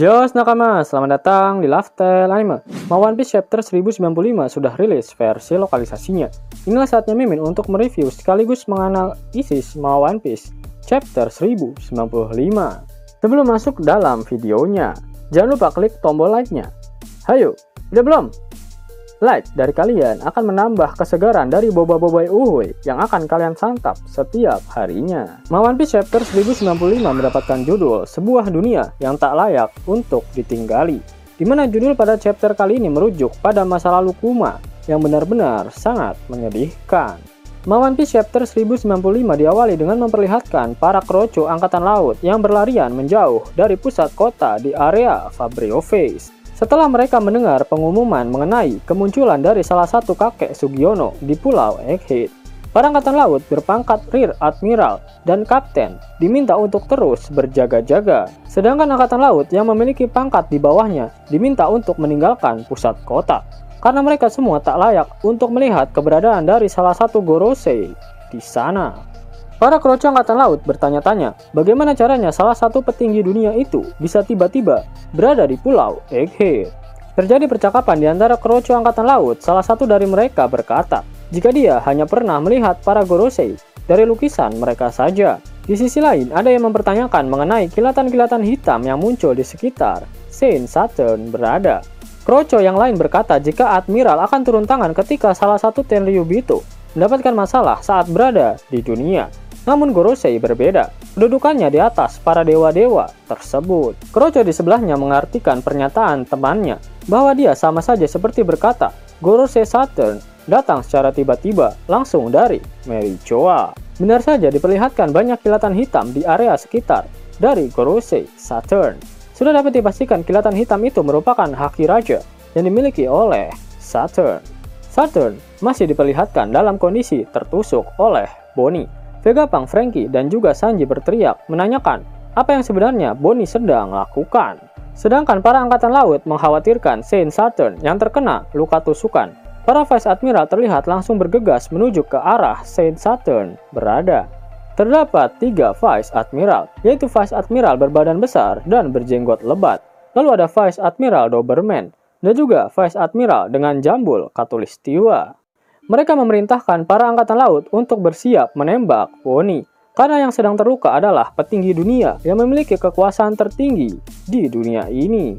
Jos nakama, selamat datang di Lifestyle Anime. One Piece Chapter 1095 sudah rilis versi lokalisasinya. Inilah saatnya Mimin untuk mereview sekaligus menganalisis One Piece Chapter 1095. Sebelum masuk dalam videonya, jangan lupa klik tombol like-nya. Hayo, udah belum? Like dari kalian akan menambah kesegaran dari boba-boba uhuy yang akan kalian santap setiap harinya. One Piece Chapter 1095 mendapatkan judul Sebuah Dunia yang Tak Layak Untuk Ditinggali, di mana judul pada chapter kali ini merujuk pada masa lalu Kuma yang benar-benar sangat menyedihkan. One Piece Chapter 1095 diawali dengan memperlihatkan para kroco angkatan laut yang berlarian menjauh dari pusat kota di area Fabrio Face. Setelah mereka mendengar pengumuman mengenai kemunculan dari salah satu kakek Sugiono di Pulau Egghead, para angkatan laut berpangkat Rear Admiral dan Kapten diminta untuk terus berjaga-jaga. Sedangkan angkatan laut yang memiliki pangkat di bawahnya diminta untuk meninggalkan pusat kota, karena mereka semua tak layak untuk melihat keberadaan dari salah satu Gorosei di sana. Para kroco angkatan laut bertanya-tanya bagaimana caranya salah satu petinggi dunia itu bisa tiba-tiba berada di Pulau Egghead. Terjadi percakapan di antara kroco angkatan laut. Salah satu dari mereka berkata jika dia hanya pernah melihat para Gorosei dari lukisan mereka saja. Di sisi lain, ada yang mempertanyakan mengenai kilatan-kilatan hitam yang muncul di sekitar Saint Saturn berada. Kroco yang lain berkata jika Admiral akan turun tangan ketika salah satu Tenryubito mendapatkan masalah saat berada di dunia. Namun Gorosei berbeda, kedudukannya di atas para dewa-dewa tersebut. Kroco di sebelahnya mengartikan pernyataan temannya bahwa dia sama saja seperti berkata, Gorosei Saturn datang secara tiba-tiba langsung dari Merichoa. Benar saja diperlihatkan banyak kilatan hitam di area sekitar dari Gorosei Saturn. Sudah dapat dipastikan kilatan hitam itu merupakan haki raja yang dimiliki oleh Saturn. Saturn masih diperlihatkan dalam kondisi tertusuk oleh Bonnie. Vegapunk, Franky, dan juga Sanji berteriak menanyakan apa yang sebenarnya Bonnie sedang lakukan. Sedangkan para angkatan laut mengkhawatirkan Saint Saturn yang terkena luka tusukan. Para Vice Admiral terlihat langsung bergegas menuju ke arah Saint Saturn berada. Terdapat 3 Vice Admiral, yaitu Vice Admiral berbadan besar dan berjenggot lebat. Lalu ada Vice Admiral Doberman, dan juga Vice Admiral dengan jambul katulistiwa. Mereka memerintahkan para angkatan laut untuk bersiap menembak Bonnie, karena yang sedang terluka adalah petinggi dunia yang memiliki kekuasaan tertinggi di dunia ini.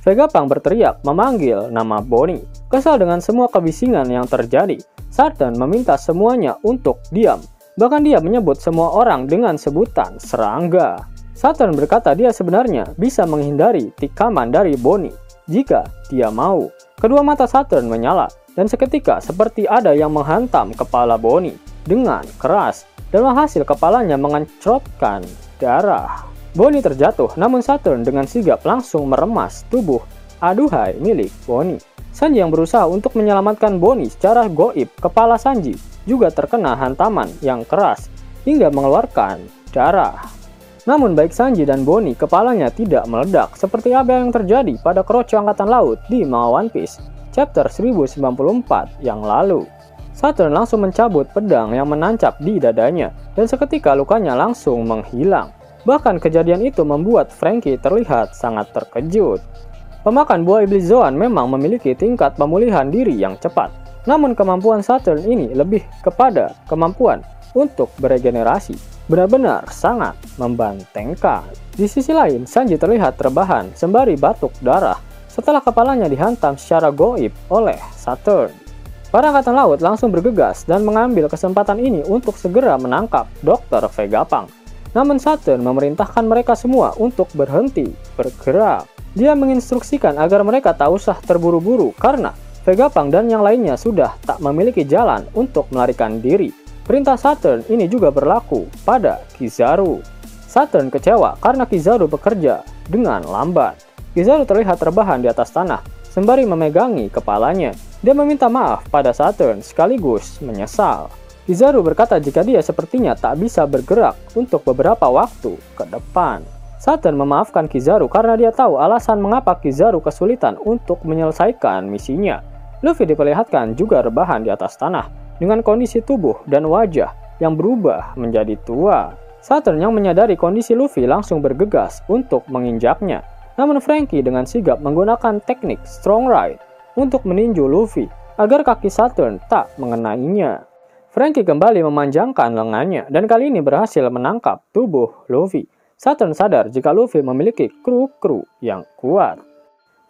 Vegapunk berteriak memanggil nama Bonnie. Kesal dengan semua kebisingan yang terjadi, Saturn meminta semuanya untuk diam. Bahkan dia menyebut semua orang dengan sebutan serangga. Saturn berkata dia sebenarnya bisa menghindari tikaman dari Bonnie jika dia mau. Kedua mata Saturn menyala, dan seketika seperti ada yang menghantam kepala Bonnie dengan keras, dan hasil kepalanya mengencrotkan darah. Bonnie terjatuh, namun Saturn dengan sigap langsung meremas tubuh aduhai milik Bonnie. Sanji yang berusaha untuk menyelamatkan Bonnie secara goib, kepala Sanji juga terkena hantaman yang keras hingga mengeluarkan darah. Namun baik Sanji dan Bonnie kepalanya tidak meledak seperti apa yang terjadi pada kroco angkatan laut di One Piece Chapter 1094 yang lalu. Saturn langsung mencabut pedang yang menancap di dadanya dan seketika lukanya langsung menghilang. Bahkan kejadian itu membuat Franky terlihat sangat terkejut. Pemakan buah iblis Zoan memang memiliki tingkat pemulihan diri yang cepat. Namun kemampuan Saturn ini lebih kepada kemampuan untuk beregenerasi. Benar-benar sangat membantengkan. Di sisi lain, Sanji terlihat rebahan sembari batuk darah setelah kepalanya dihantam secara goib oleh Saturn. Para angkatan laut langsung bergegas dan mengambil kesempatan ini untuk segera menangkap Dr. Vegapunk. Namun Saturn memerintahkan mereka semua untuk berhenti bergerak. Dia menginstruksikan agar mereka tak usah terburu-buru karena Vegapunk dan yang lainnya sudah tak memiliki jalan untuk melarikan diri. Perintah Saturn ini juga berlaku pada Kizaru. Saturn kecewa karena Kizaru bekerja dengan lambat. Kizaru terlihat rebahan di atas tanah, sembari memegangi kepalanya. Dia meminta maaf pada Saturn sekaligus menyesal. Kizaru berkata jika dia sepertinya tak bisa bergerak untuk beberapa waktu ke depan. Saturn memaafkan Kizaru karena dia tahu alasan mengapa Kizaru kesulitan untuk menyelesaikan misinya. Luffy diperlihatkan juga rebahan di atas tanah, dengan kondisi tubuh dan wajah yang berubah menjadi tua. Saturn yang menyadari kondisi Luffy langsung bergegas untuk menginjaknya. Namun Franky dengan sigap menggunakan teknik strong right untuk meninju Luffy agar kaki Saturn tak mengenainya. Franky kembali memanjangkan lengannya dan kali ini berhasil menangkap tubuh Luffy. Saturn sadar jika Luffy memiliki kru yang kuat.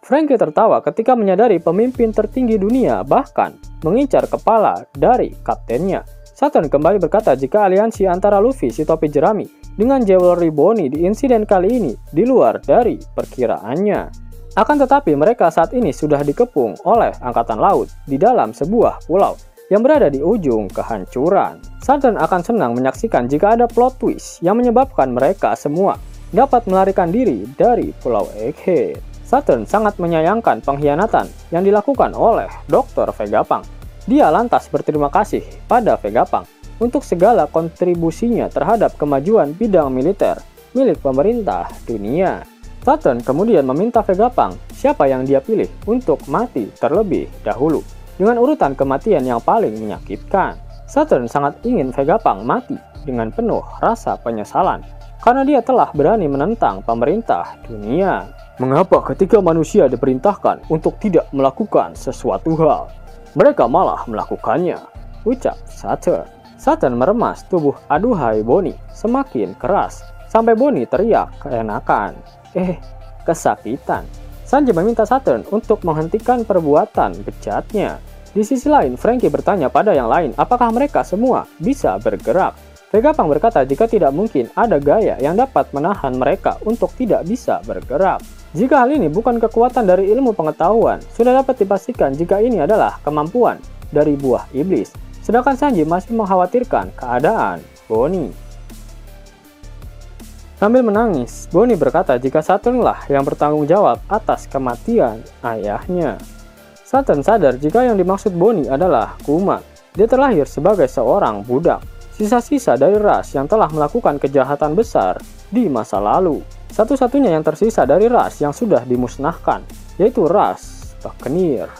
Franky tertawa ketika menyadari pemimpin tertinggi dunia bahkan mengincar kepala dari kaptennya. Saturn kembali berkata jika aliansi antara Luffy si topi jerami dengan Jewelry Bonnie di insiden kali ini di luar dari perkiraannya. Akan tetapi mereka saat ini sudah dikepung oleh angkatan laut di dalam sebuah pulau yang berada di ujung kehancuran. Saturn akan senang menyaksikan jika ada plot twist yang menyebabkan mereka semua dapat melarikan diri dari Pulau Egghead. Saturn sangat menyayangkan pengkhianatan yang dilakukan oleh Dr. Vegapunk. Dia lantas berterima kasih pada Vegapunk untuk segala kontribusinya terhadap kemajuan bidang militer milik pemerintah dunia. Saturn kemudian meminta Vegapunk siapa yang dia pilih untuk mati terlebih dahulu dengan urutan kematian yang paling menyakitkan. Saturn sangat ingin Vegapunk mati dengan penuh rasa penyesalan karena dia telah berani menentang pemerintah dunia. Mengapa ketika manusia diperintahkan untuk tidak melakukan sesuatu hal, mereka malah melakukannya? Ucap Saturn. Saturn meremas tubuh aduhai Bonnie semakin keras sampai Bonnie teriak keenakan. Kesakitan. Sanji meminta Saturn untuk menghentikan perbuatan bejatnya. Di sisi lain, Franky bertanya pada yang lain apakah mereka semua bisa bergerak. Vegapunk berkata jika tidak mungkin ada gaya yang dapat menahan mereka untuk tidak bisa bergerak. Jika hal ini bukan kekuatan dari ilmu pengetahuan, sudah dapat dipastikan jika ini adalah kemampuan dari buah iblis. Sedangkan Sanji masih mengkhawatirkan keadaan Bonnie. Sambil menangis, Bonnie berkata jika Saturnlah yang bertanggung jawab atas kematian ayahnya. Saturn sadar jika yang dimaksud Bonnie adalah Kuma. Dia terlahir sebagai seorang budak, sisa-sisa dari ras yang telah melakukan kejahatan besar di masa lalu. Satu-satunya yang tersisa dari ras yang sudah dimusnahkan, yaitu ras Buccaneer.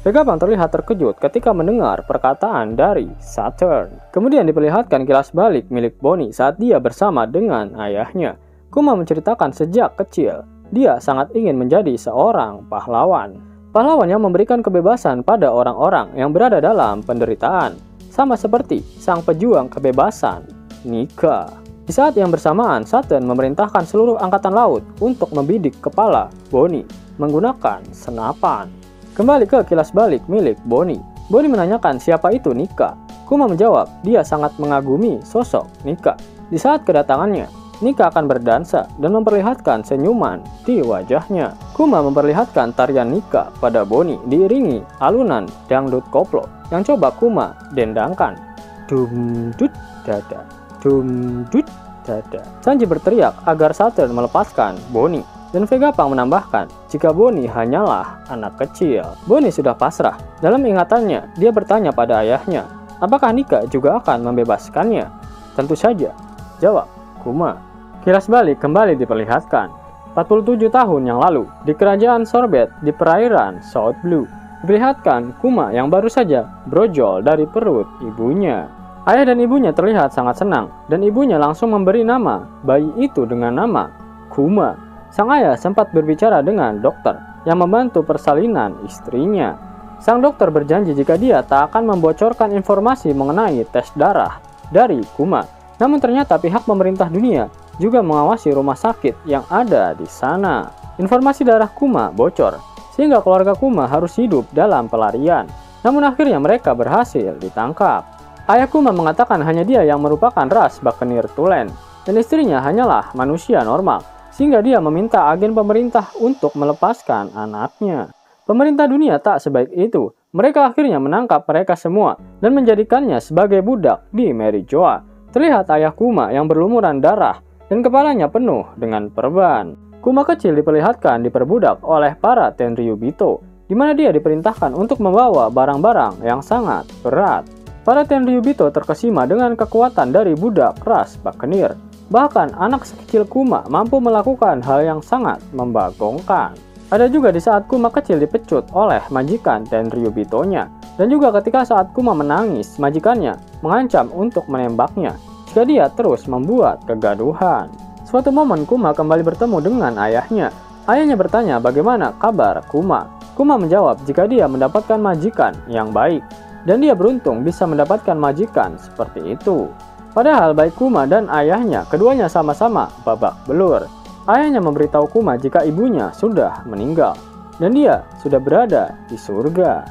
Vegapunk terlihat terkejut ketika mendengar perkataan dari Saturn. Kemudian diperlihatkan kilas balik milik Bonnie saat dia bersama dengan ayahnya. Kuma menceritakan sejak kecil, dia sangat ingin menjadi seorang pahlawan. Pahlawan yang memberikan kebebasan pada orang-orang yang berada dalam penderitaan, sama seperti sang pejuang kebebasan, Nika. Di saat yang bersamaan, Saturn memerintahkan seluruh angkatan laut untuk membidik kepala Bonnie menggunakan senapan. Kembali ke kilas balik milik Bonnie. Bonnie menanyakan siapa itu Nika. Kuma menjawab dia sangat mengagumi sosok Nika. Di saat kedatangannya, Nika akan berdansa dan memperlihatkan senyuman di wajahnya. Kuma memperlihatkan tarian Nika pada Bonnie diiringi alunan dangdut koplo yang coba Kuma dendangkan. Dum dut dada, dum dut dada. Sanji berteriak agar Saturn melepaskan Bonnie. Dan Vegapunk menambahkan jika Bonnie hanyalah anak kecil. Bonnie sudah pasrah. Dalam ingatannya, dia bertanya pada ayahnya, apakah Nika juga akan membebaskannya? Tentu saja, jawab Kuma. Kilas balik kembali diperlihatkan. 47 tahun yang lalu, di kerajaan Sorbet di perairan South Blue, diperlihatkan Kuma yang baru saja brojol dari perut ibunya. Ayah dan ibunya terlihat sangat senang, dan ibunya langsung memberi nama bayi itu dengan nama Kuma. Sang ayah sempat berbicara dengan dokter yang membantu persalinan istrinya. Sang dokter berjanji jika dia tak akan membocorkan informasi mengenai tes darah dari Kuma. Namun ternyata pihak pemerintah dunia juga mengawasi rumah sakit yang ada di sana. Informasi darah Kuma bocor, sehingga keluarga Kuma harus hidup dalam pelarian. Namun akhirnya mereka berhasil ditangkap. Ayah Kuma mengatakan hanya dia yang merupakan ras Buccaneer Tulen, dan istrinya hanyalah manusia normal, sehingga dia meminta agen pemerintah untuk melepaskan anaknya. Pemerintah dunia tak sebaik itu. Mereka akhirnya menangkap mereka semua dan menjadikannya sebagai budak di Merijoa. Terlihat ayah Kuma yang berlumuran darah dan kepalanya penuh dengan perban. Kuma kecil diperlihatkan diperbudak oleh para Tenryubito, di mana dia diperintahkan untuk membawa barang-barang yang sangat berat. Para Tenryubito terkesima dengan kekuatan dari budak ras Buccaneer. Bahkan anak sekecil Kuma mampu melakukan hal yang sangat membagongkan. Ada juga di saat Kuma kecil dipecut oleh majikan Tenryubito-nya. Dan juga ketika saat Kuma menangis, majikannya mengancam untuk menembaknya jika dia terus membuat kegaduhan. Suatu momen Kuma kembali bertemu dengan ayahnya Ayahnya bertanya bagaimana kabar Kuma. Kuma menjawab jika dia mendapatkan majikan yang baik, dan dia beruntung bisa mendapatkan majikan seperti itu. Padahal baik Kuma dan ayahnya, keduanya sama-sama babak belur. Ayahnya memberitahu Kuma jika ibunya sudah meninggal, dan dia sudah berada di surga.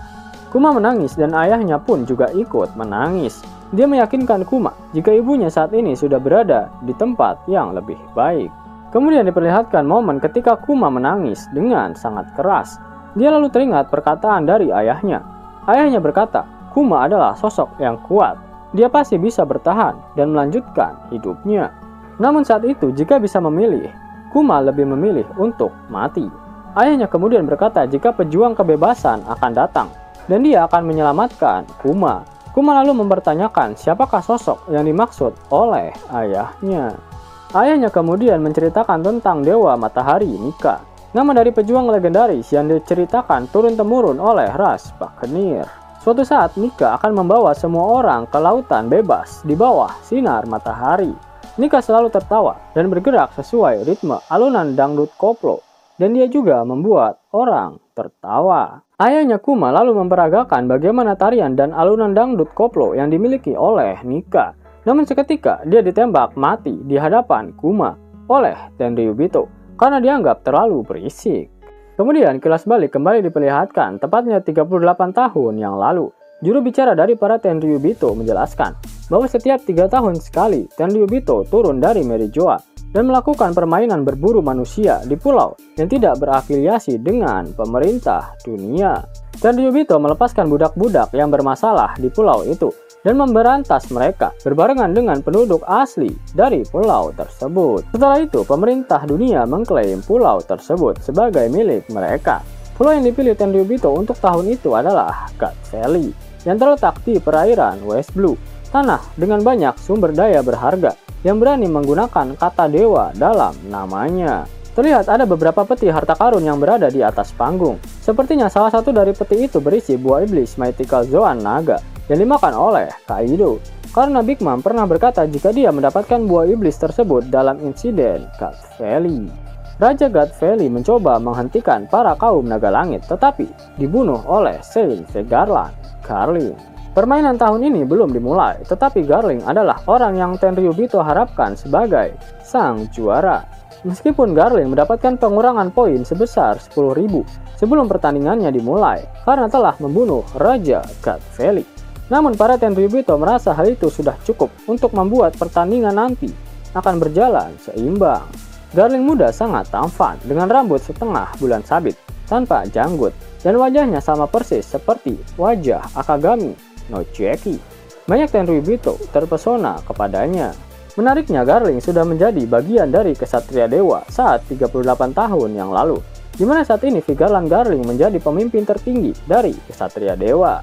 Kuma menangis dan ayahnya pun juga ikut menangis. Dia meyakinkan Kuma jika ibunya saat ini sudah berada di tempat yang lebih baik. Kemudian diperlihatkan momen ketika Kuma menangis dengan sangat keras. Dia lalu teringat perkataan dari ayahnya. Ayahnya berkata, Kuma adalah sosok yang kuat. Dia pasti bisa bertahan dan melanjutkan hidupnya. Namun saat itu jika bisa memilih, Kuma lebih memilih untuk mati. Ayahnya kemudian berkata jika pejuang kebebasan akan datang dan dia akan menyelamatkan Kuma. Kuma lalu mempertanyakan siapakah sosok yang dimaksud oleh ayahnya. Ayahnya kemudian menceritakan tentang Dewa Matahari Nika, nama dari pejuang legendaris yang diceritakan turun-temurun oleh ras Buccaneer. Suatu saat Nika akan membawa semua orang ke lautan bebas di bawah sinar matahari. Nika selalu tertawa dan bergerak sesuai ritme alunan dangdut koplo, dan dia juga membuat orang tertawa. Ayahnya Kuma lalu memperagakan bagaimana tarian dan alunan dangdut koplo yang dimiliki oleh Nika. Namun seketika dia ditembak mati di hadapan Kuma oleh Tenryubito karena dianggap terlalu berisik. Kemudian kilas balik kembali diperlihatkan tepatnya 38 tahun yang lalu. Juru bicara dari para Tenryubito menjelaskan bahwa setiap 3 tahun sekali Tenryubito turun dari Merijoa dan melakukan permainan berburu manusia di pulau yang tidak berafiliasi dengan pemerintah dunia. Tenryubito melepaskan budak-budak yang bermasalah di pulau itu dan memberantas mereka berbarengan dengan penduduk asli dari pulau tersebut. Setelah itu, pemerintah dunia mengklaim pulau tersebut sebagai milik mereka. Pulau yang dipilih Tenryubito untuk tahun itu adalah God Valley, yang terletak di perairan West Blue, tanah dengan banyak sumber daya berharga yang berani menggunakan kata dewa dalam namanya. Terlihat ada beberapa peti harta karun yang berada di atas panggung. Sepertinya salah satu dari peti itu berisi buah iblis Mythical Zoan Naga yang dimakan oleh Kaido. Karena Big Mom pernah berkata jika dia mendapatkan buah iblis tersebut dalam insiden God Valley. Raja God Valley mencoba menghentikan para kaum naga langit tetapi dibunuh oleh Saint Garling. Permainan tahun ini belum dimulai, tetapi Garling adalah orang yang Tenryubito harapkan sebagai sang juara. Meskipun Garling mendapatkan pengurangan poin sebesar 10.000 sebelum pertandingannya dimulai karena telah membunuh Raja God Valley. Namun para Tenryubito merasa hal itu sudah cukup untuk membuat pertandingan nanti akan berjalan seimbang. Garling muda sangat tampan dengan rambut setengah bulan sabit tanpa janggut dan wajahnya sama persis seperti wajah Akagami no Chieki. Banyak Tenryubito terpesona kepadanya. Menariknya, Garling sudah menjadi bagian dari Kesatria Dewa saat 38 tahun yang lalu, di mana saat ini Vigarland Garling menjadi pemimpin tertinggi dari Kesatria Dewa.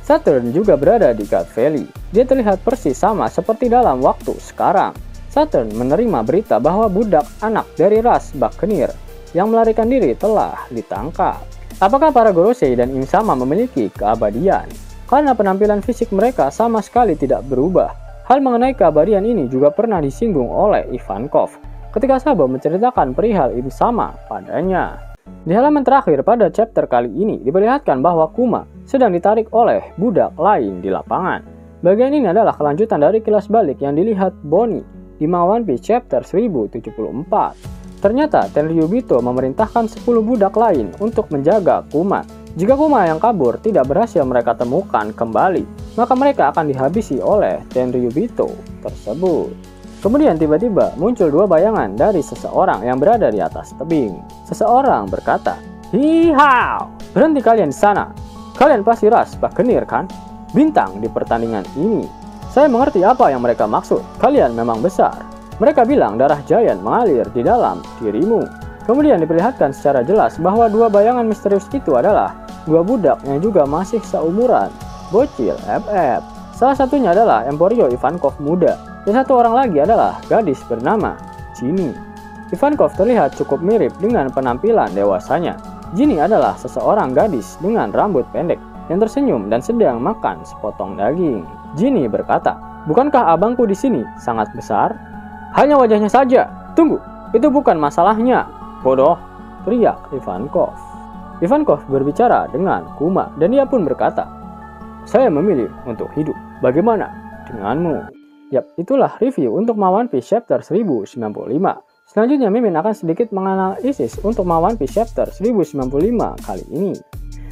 Saturn juga berada di God Valley. Dia terlihat persis sama seperti dalam waktu sekarang. Saturn menerima berita bahwa budak anak dari ras Buccaneer yang melarikan diri telah ditangkap. Apakah para Gorosei dan Im Sama memiliki keabadian? Karena penampilan fisik mereka sama sekali tidak berubah. Hal mengenai keabadian ini juga pernah disinggung oleh Ivankov ketika Sabo menceritakan perihal Im Sama padanya. Di halaman terakhir pada chapter kali ini diperlihatkan bahwa Kuma sedang ditarik oleh budak lain di lapangan. Bagian ini adalah kelanjutan dari kilas balik yang dilihat Bonnie di One Piece chapter 1074. Ternyata Tenryubito memerintahkan 10 budak lain untuk menjaga Kuma. Jika Kuma yang kabur tidak berhasil mereka temukan kembali, maka mereka akan dihabisi oleh Tenryubito tersebut. Kemudian tiba-tiba muncul 2 bayangan dari seseorang yang berada di atas tebing. Seseorang berkata, "Hihau, berhenti kalian di sana. Kalian pasti ras Buccaneer kan? Bintang di pertandingan ini. Saya mengerti apa yang mereka maksud. Kalian memang besar." Mereka bilang darah Giant mengalir di dalam dirimu. Kemudian diperlihatkan secara jelas bahwa 2 bayangan misterius itu adalah 2 budak yang juga masih seumuran bocil FF. Salah satunya adalah Emporio Ivankov muda, dan satu orang lagi adalah gadis bernama Ginny. Ivankov terlihat cukup mirip dengan penampilan dewasanya. Ginny adalah seseorang gadis dengan rambut pendek yang tersenyum dan sedang makan sepotong daging. Ginny berkata, "Bukankah abangku di sini sangat besar?" "Hanya wajahnya saja. Tunggu, itu bukan masalahnya. Bodoh." teriak Ivankov. Ivankov berbicara dengan Kuma dan dia pun berkata, "Saya memilih untuk hidup. Bagaimana denganmu?" Yap, itulah review untuk One Piece Chapter 1095. Selanjutnya Mimin akan sedikit menganalisis untuk One Piece Chapter 1095 kali ini.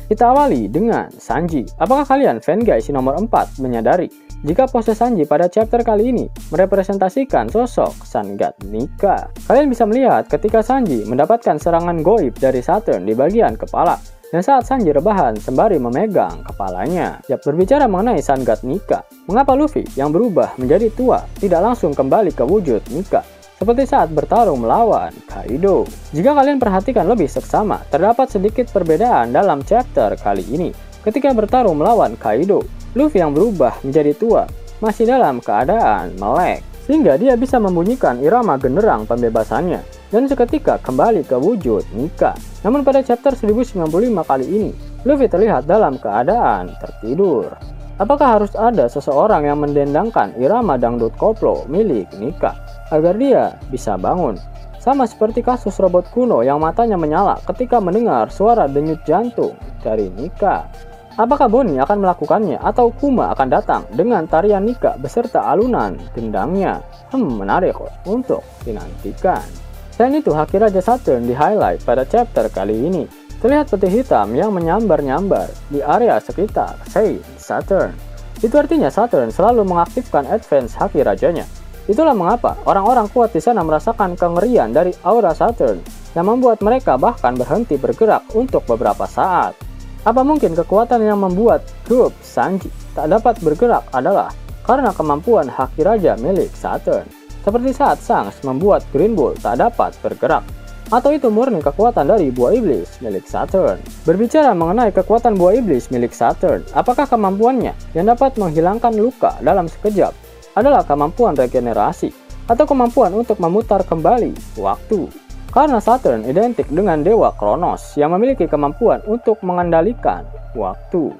Kita awali dengan Sanji. Apakah kalian Fanguys nomor 4 menyadari jika pose Sanji pada chapter kali ini merepresentasikan sosok Sun God Nika? Kalian bisa melihat ketika Sanji mendapatkan serangan goib dari Saturn di bagian kepala. Dan saat Sanji rebahan sembari memegang kepalanya. Yap, berbicara mengenai Sun God Nika, mengapa Luffy yang berubah menjadi tua tidak langsung kembali ke wujud Nika? Seperti saat bertarung melawan Kaido. Jika kalian perhatikan lebih seksama, terdapat sedikit perbedaan dalam chapter kali ini. Ketika bertarung melawan Kaido, Luffy yang berubah menjadi tua masih dalam keadaan melek, sehingga dia bisa membunyikan irama genderang pembebasannya dan seketika kembali ke wujud Nika. Namun pada chapter 1095 kali ini, Luffy terlihat dalam keadaan tertidur. Apakah harus ada seseorang yang mendendangkan irama dangdut koplo milik Nika agar dia bisa bangun? Sama seperti kasus robot kuno yang matanya menyala ketika mendengar suara denyut jantung dari Nika. Apakah Bonnie akan melakukannya atau Kuma akan datang dengan tarian Nika beserta alunan gendangnya? Menarik untuk dinantikan. Selain itu, Haki Raja Saturn di highlight pada chapter kali ini. Terlihat peti hitam yang menyambar-nyambar di area sekitar Saint Saturn. Itu artinya Saturn selalu mengaktifkan advance Haki Rajanya. Itulah mengapa orang-orang kuat di sana merasakan kengerian dari aura Saturn yang membuat mereka bahkan berhenti bergerak untuk beberapa saat. Apa mungkin kekuatan yang membuat grup Sanji tak dapat bergerak adalah karena kemampuan Haki Raja milik Saturn? Seperti saat Shanks membuat Green Bull tak dapat bergerak. Atau itu murni kekuatan dari buah iblis milik Saturn? Berbicara mengenai kekuatan buah iblis milik Saturn, apakah kemampuannya yang dapat menghilangkan luka dalam sekejap adalah kemampuan regenerasi atau kemampuan untuk memutar kembali waktu? Karena Saturn identik dengan Dewa Kronos yang memiliki kemampuan untuk mengendalikan waktu.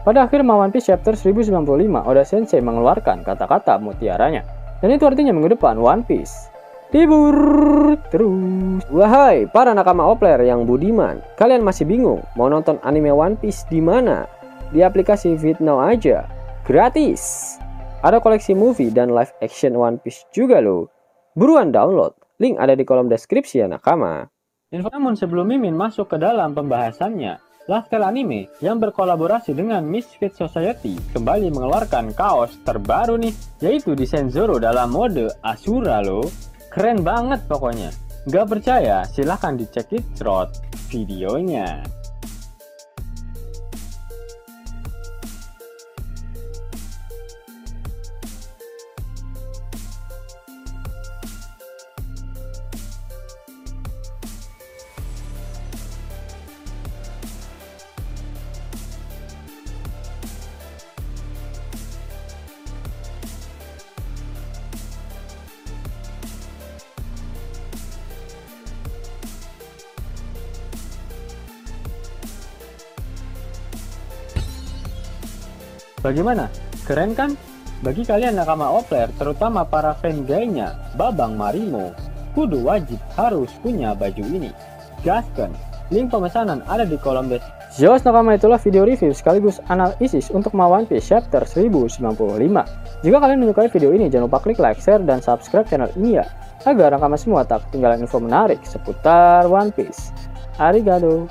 Pada akhir One Piece Chapter 1095, Oda Sensei mengeluarkan kata-kata mutiaranya. Dan itu artinya minggu depan One Piece libur terus. Wahai para nakama Opler yang budiman, kalian masih bingung mau nonton anime One Piece di mana? Di aplikasi VidNow aja, gratis. Ada koleksi movie dan live action One Piece juga loh. Buruan download, link ada di kolom deskripsi ya nakama. Namun sebelum Mimin masuk ke dalam pembahasannya, Laftel Anime yang berkolaborasi dengan Misfit Society kembali mengeluarkan kaos terbaru nih, yaitu desain Zoro dalam mode Asura loh. Keren banget pokoknya. Gak percaya? Silahkan dicek it out videonya. Bagaimana? Keren kan? Bagi kalian nakama Opler, terutama para fan gaynya Babang Marimo, kudu wajib harus punya baju ini. Gaskan, link pemesanan ada di kolom deskripsi. Yos nakama, itulah video review sekaligus analisis untuk One Piece Chapter 1095. Jika kalian menyukai video ini, jangan lupa klik like, share, dan subscribe channel ini ya, agar nakama semua tak ketinggalan info menarik seputar One Piece. Arigato.